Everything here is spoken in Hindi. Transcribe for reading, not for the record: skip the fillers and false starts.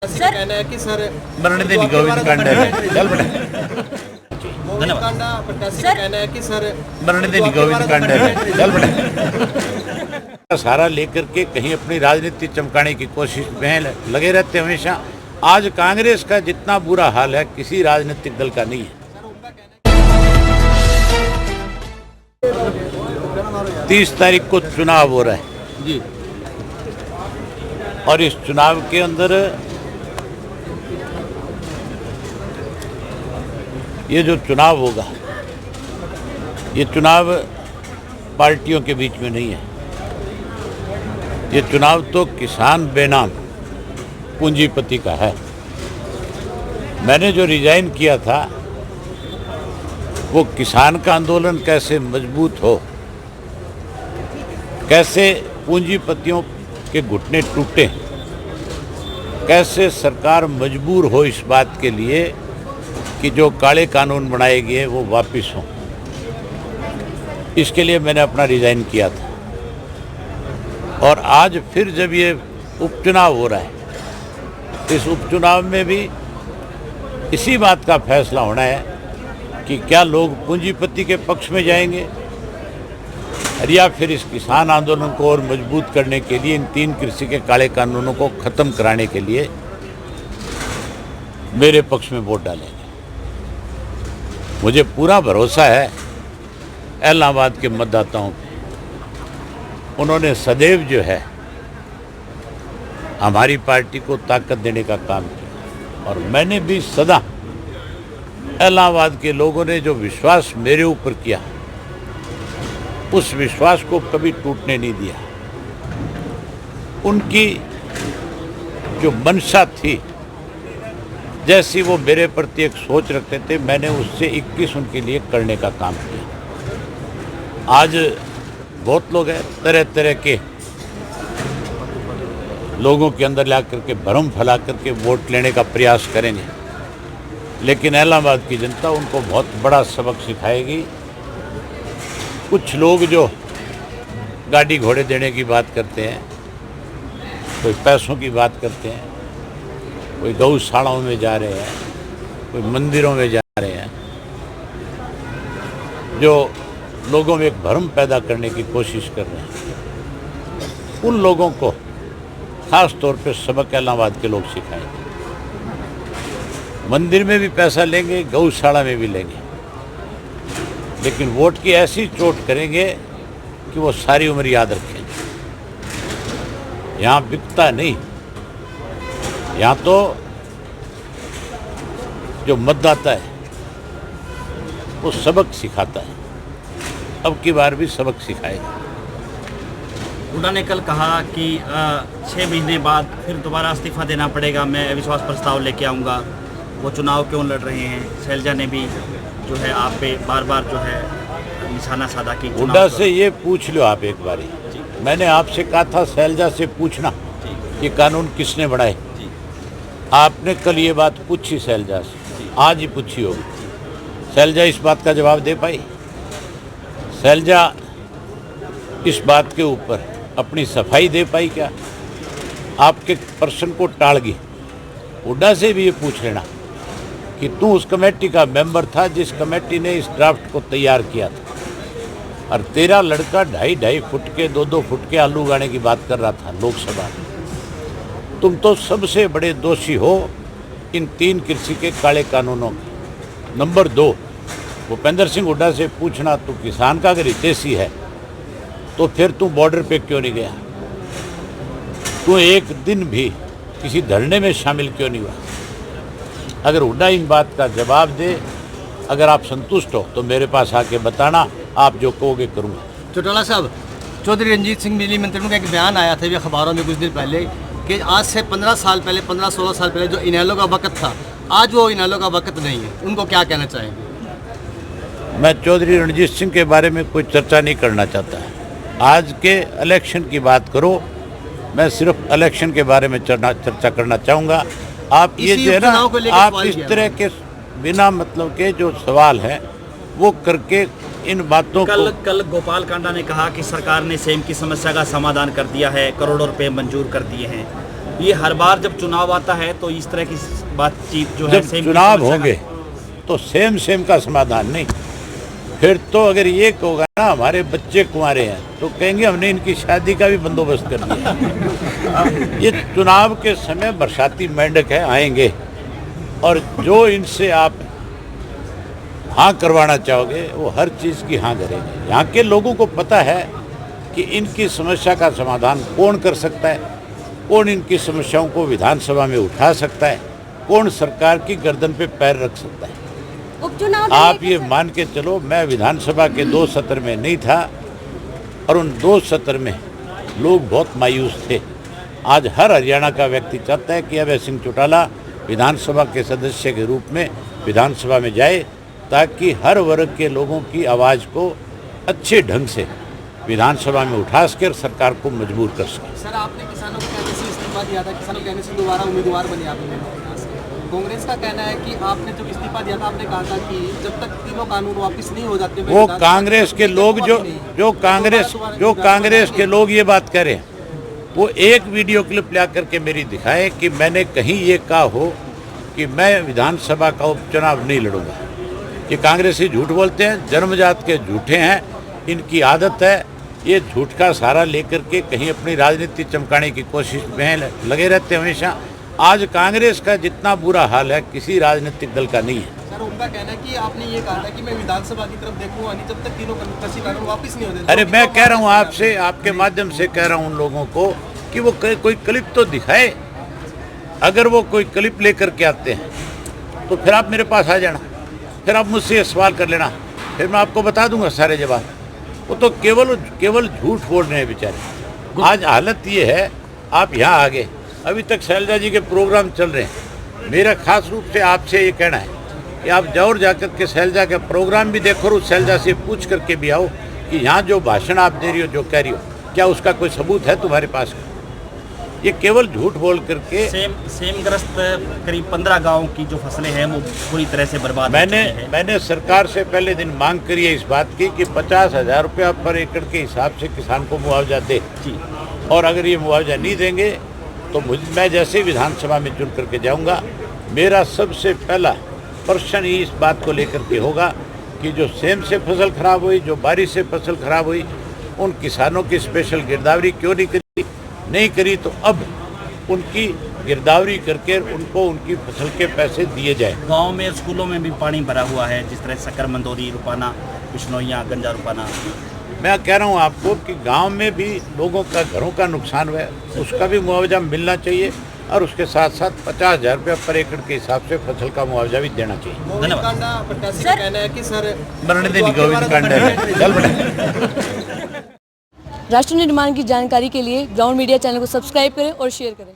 सर कहना है कि सर मरने गोविंद कांड है चल बेटा धन्यवाद प्रत्याशी का कहना है कि सर मरने गोविंद कांड है चल बेटा सारा लेकर के कहीं अपनी राजनीति चमकाने की कोशिश में लगे रहते हमेशा। आज कांग्रेस का जितना बुरा हाल है किसी राजनीतिक दल का नहीं है। 30 तारीख को चुनाव हो रहा है जी, और इस चुनाव के अंदर ये जो चुनाव होगा, ये चुनाव पार्टियों के बीच में नहीं है। ये चुनाव तो किसान बेनाम पूंजीपति का है। मैंने जो रिजाइन किया था वो किसान का आंदोलन कैसे मजबूत हो, कैसे पूंजीपतियों के घुटने टूटे, कैसे सरकार मजबूर हो इस बात के लिए कि जो काले कानून बनाए गए वो वापस हों, इसके लिए मैंने अपना रिजाइन किया था। और आज फिर जब ये उपचुनाव हो रहा है, इस उपचुनाव में भी इसी बात का फैसला होना है कि क्या लोग पूंजीपति के पक्ष में जाएंगे या फिर इस किसान आंदोलन को और मजबूत करने के लिए, इन 3 कृषि के काले कानूनों को ख़त्म कराने के लिए मेरे पक्ष में वोट डालेंगे। मुझे पूरा भरोसा है इलाहाबाद के मतदाताओं पे। उन्होंने सदैव जो है हमारी पार्टी को ताकत देने का काम किया, और मैंने भी सदा इलाहाबाद के लोगों ने जो विश्वास मेरे ऊपर किया उस विश्वास को कभी टूटने नहीं दिया। उनकी जो मंशा थी, जैसी वो मेरे प्रति एक सोच रखते थे, मैंने उससे 21 उनके लिए करने का काम किया। आज बहुत लोग हैं, तरह तरह के लोगों के अंदर ला करके भ्रम फैला करके वोट लेने का प्रयास करेंगे, लेकिन इलाहाबाद की जनता उनको बहुत बड़ा सबक सिखाएगी। कुछ लोग जो गाड़ी घोड़े देने की बात करते हैं, कोई पैसों की बात करते हैं, कोई गौशालाओं में जा रहे हैं, कोई मंदिरों में जा रहे हैं, जो लोगों में एक भ्रम पैदा करने की कोशिश कर रहे हैं, उन लोगों को खास तौर पे सबक इलाहाबाद के लोग सिखाएंगे। मंदिर में भी पैसा लेंगे, गौशाला में भी लेंगे, लेकिन वोट की ऐसी चोट करेंगे कि वो सारी उम्र याद रखेंगे। यहाँ बिकता नहीं, यहाँ तो जो मतदाता है वो सबक सिखाता है। अब की बार भी सबक सिखाएगा। हुड्डा ने कल कहा कि 6 महीने बाद फिर दोबारा इस्तीफा देना पड़ेगा, मैं अविश्वास प्रस्ताव लेके आऊँगा। वो चुनाव क्यों लड़ रहे हैं? शैलजा ने भी जो है आप पे बार बार जो है निशाना साधा कि हुड्डा से ये पूछ लो आप एक बारी। मैंने आपसे कहा था शैलजा से पूछना कि कानून किसने बनाए। आपने कल ये बात पूछी शैलजा से, आज ही पूछी होगी। शैलजा इस बात का जवाब दे पाई? शैलजा इस बात के ऊपर अपनी सफाई दे पाई क्या? आपके प्रश्न को टाल गई। हुड्डा से भी ये पूछ लेना कि तू उस कमेटी का मेंबर था जिस कमेटी ने इस ड्राफ्ट को तैयार किया था, और तेरा लड़का 2.5 फुट के 2-2 फुट के आलू उगाने की बात कर रहा था लोकसभा में। तुम तो सबसे बड़े दोषी हो इन 3 कृषि के काले कानूनों के। नंबर 2, भूपेंद्र सिंह हुड्डा से पूछना, तू किसान का अगर हितैषी है तो फिर तू बॉर्डर पे क्यों नहीं गया? तू एक दिन भी किसी धरने में शामिल क्यों नहीं हुआ? अगर हुड्डा इन बात का जवाब दे, अगर आप संतुष्ट हो तो मेरे पास आके बताना, आप जो कहोगे करूँगा। चौटाला साहब, चौधरी रणजीत सिंह बिजली मंत्री का एक बयान आया था अखबारों में कुछ दिन पहले कि आज से 15 साल पहले, 15-16 साल पहले जो इनेलो का वक्त था, आज वो इनेलो का वक्त नहीं है। उनको क्या कहना चाहेंगे? मैं चौधरी रणजीत सिंह के बारे में कोई चर्चा नहीं करना चाहता। आज के इलेक्शन की बात करो, मैं सिर्फ इलेक्शन के बारे में चर्चा करना चाहूँगा। आप ये जो है ना, आप इस तरह के बिना मतलब के जो सवाल हैं वो करके इन बातों को। कल गोपाल कांडा ने कहा कि सरकार ने सेम की समस्या का समाधान कर दिया है, करोड़ों रुपए मंजूर कर दिए हैं। ये हर बार जब चुनाव आता है तो इस तरह की बातचीत जो है जब चुनाव होंगे तो सेम का समाधान नहीं। फिर तो अगर ये होगा ना हमारे बच्चे कुंवारे हैं तो कहेंगे हमने इनकी शादी का भी बंदोबस्त कर दिया। ये चुनाव के समय बरसाती मेंढक है, आएंगे और जो इनसे आप हाँ करवाना चाहोगे वो हर चीज़ की हाँ करेंगे। यहाँ के लोगों को पता है कि इनकी समस्या का समाधान कौन कर सकता है, कौन इनकी समस्याओं को विधानसभा में उठा सकता है, कौन सरकार की गर्दन पे पैर रख सकता है। उपचुनाव आप ये मान के चलो, मैं विधानसभा के 2 सत्र में नहीं था और उन 2 सत्र में लोग बहुत मायूस थे। आज हर हरियाणा का व्यक्ति चाहता है कि अभय सिंह चौटाला विधानसभा के सदस्य के रूप में विधानसभा में जाए, ताकि हर वर्ग के लोगों की आवाज़ को अच्छे ढंग से विधानसभा में उठा कर सरकार को मजबूर कर सके। सर, आपने किसानों के कहने से इस्तीफा दिया था, किसानों के कहने से दोबारा उम्मीदवार बने आपने। कांग्रेस का कहना है कि आपने जब इस्तीफा दिया था आपने कहा था कि जब तक तीनों कानून वापस नहीं हो जाते वो कांग्रेस के लोग जो कांग्रेस के लोग ये बात करें, वो एक वीडियो क्लिप ला करके मेरी दिखाएं कि मैंने कहीं ये कहा हो कि मैं विधानसभा का उपचुनाव नहीं लड़ूंगा। ये कांग्रेसी झूठ बोलते हैं, जन्मजात के झूठे हैं, इनकी आदत है ये झूठ का सहारा लेकर के कहीं अपनी राजनीति चमकाने की कोशिश में लगे रहते हैं हमेशा। आज कांग्रेस का जितना बुरा हाल है किसी राजनीतिक दल का नहीं है। सर, उनका कहना है कि आपने ये कहा था कि मैं विधानसभा की तरफ देखूंगा नहीं जब तक तीनों कृषि कानून वापस नहीं होते। अरे मैं कह रहा हूँ आपसे, आपके माध्यम से कह रहा हूँ उन लोगों को कि वो कोई क्लिप तो दिखाए। अगर वो कोई क्लिप लेकर के आते हैं तो फिर आप मेरे पास आ जाना, फिर आप मुझसे सवाल कर लेना, फिर मैं आपको बता दूंगा सारे जवाब। वो तो केवल झूठ बोल रहे हैं बेचारे। आज हालत ये है, आप यहाँ आ गए, अभी तक शैलजा जी के प्रोग्राम चल रहे हैं। मेरा खास रूप से आपसे ये कहना है कि आप जरूर जाकर के शैलजा का प्रोग्राम भी देखो और उस शैलजा से पूछ करके भी आओ कि यहाँ जो भाषण आप दे रही हो, जो कह रही हो, क्या उसका कोई सबूत है तुम्हारे पास? ये केवल झूठ बोल करके सेम ग्रस्त करीब 15 गाँव की जो फसलें हैं वो पूरी तरह से बर्बाद। मैंने सरकार से पहले दिन मांग करी है इस बात की कि 50,000 रुपया पर एकड़ के हिसाब से किसान को मुआवजा दे जी। और अगर ये मुआवजा नहीं देंगे तो मैं जैसे विधानसभा में चुन करके जाऊंगा, मेरा सबसे पहला प्रश्न ही इस बात को लेकर के होगा कि जो सेम से फसल खराब हुई, जो बारिश से फसल खराब हुई, उन किसानों की स्पेशल गिरदावरी क्यों नहीं करी तो अब उनकी गिरदावरी करके उनको उनकी फसल के पैसे दिए जाए। गाँव में स्कूलों में भी पानी भरा हुआ है, जिस तरह सककर मंदोरी, रुपाना, बिश्नोइया, गंजा रुपाना। मैं कह रहा हूँ आपको कि गांव में भी लोगों का घरों का नुकसान हुआ है, उसका भी मुआवजा मिलना चाहिए और उसके साथ साथ 50,000 रुपया पर एकड़ के हिसाब से फसल का मुआवजा भी देना चाहिए। राष्ट्र निर्माण की जानकारी के लिए ग्राउंड मीडिया चैनल को सब्सक्राइब करें और शेयर करें।